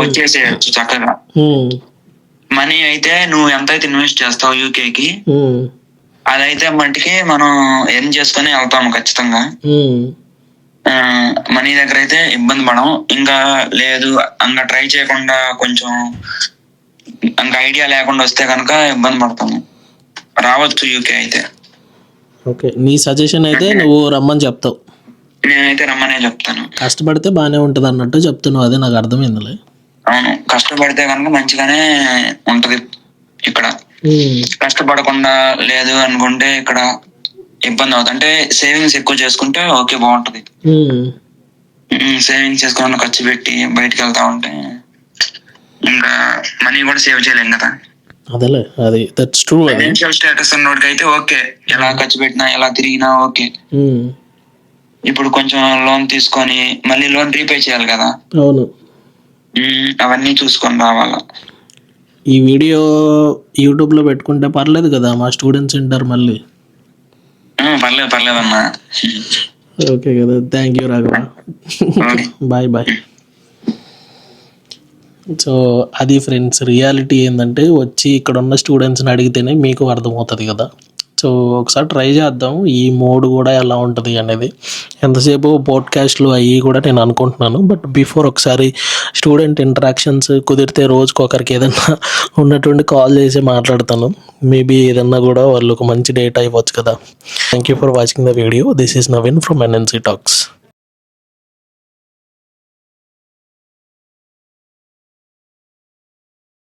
వచ్చేసేయచ్చు చక్కగా. మనీ అయితే నువ్వు ఎంతైతే ఇన్వెస్ట్ చేస్తావు యూకేకి, అదైతే మట్టికి మనం ఎర్న్ చేసుకుని వెళ్తాము ఖచ్చితంగా. మనీ దగ్గర అయితే ఇబ్బంది పడం. ఇంకా లేదు ఇంకా ట్రై చేయకుండా కొంచెం ఇంకా ఐడియా లేకుండా వస్తే కనుక ఇబ్బంది పడతాము. రావచ్చు యూకే అయితే. ఓకే, నీ సజెషన్ అయితే నువ్వు రమ్మని చెప్తావు? నేనైతే రమ్మనే చెప్తాను. కష్టపడితే బాగానే ఉంటది అన్నట్టు చెప్తున్నావు, అదే నాకు అర్థమైందిలే. అవును, కష్టపడితే కనుక మంచిగానే ఉంటది ఇక్కడ. కష్టపడకుండా లేదు అనుకుంటే ఇక్కడ ఇబ్బంది అవుతుంది. అంటే సేవింగ్స్ ఎక్కువ చేసుకుంటే ఓకే బాగుంటది. సేవింగ్స్ చేసుకోకుండా ఖర్చు పెట్టి బయటకు వెళ్తా ఉంటే ఇంకా మనీ కూడా సేవ్ చేయలేం కదా. అదేలే, అది దట్స్ ట్రూ. ఫైనాన్షియల్ స్టేటస్ ఉన్నోడికి అయితే ఓకే, ఎలా ఖర్చు పెట్టినా ఎలా తిరిగినా ఓకే. ఇప్పుడు కొంచెం లోన్ తీసుకొని మళ్ళీ లోన్ రీపే చేయాలి కదా. అవును, అవన్నీ చూసుకొని రావాలా. ఈ వీడియో యూట్యూబ్ లో పెట్టుకుంటే పర్లేదు కదా, మా స్టూడెంట్స్ వింటారు మళ్ళీ. పర్లేదమ్మా. ఓకే కదా, thank you Raghava. Bye bye. So అది ఫ్రెండ్స్, రియాలిటీ ఏంటంటే వచ్చి ఇక్కడ ఉన్న స్టూడెంట్స్ని అడిగితేనే మీకు అర్థమవుతుంది కదా. సో ఒకసారి ట్రై చేద్దాం ఈ మోడ్ కూడా ఎలా ఉంటుంది అనేది. ఎంతసేపు పోడ్కాస్ట్లు అవి కూడా నేను అనుకుంటున్నాను, బట్ బిఫోర్ ఒకసారి స్టూడెంట్ ఇంటరాక్షన్స్ కుదిరితే రోజుకి ఒకరికి ఏదన్నా ఉన్నటువంటి కాల్ చేసి మాట్లాడతాను. మేబీ ఏదన్నా కూడా వాళ్ళు ఒక మంచి డేట్ అయిపోవచ్చు కదా. Thank you for watching the video. This is Naveen from NNC Talks.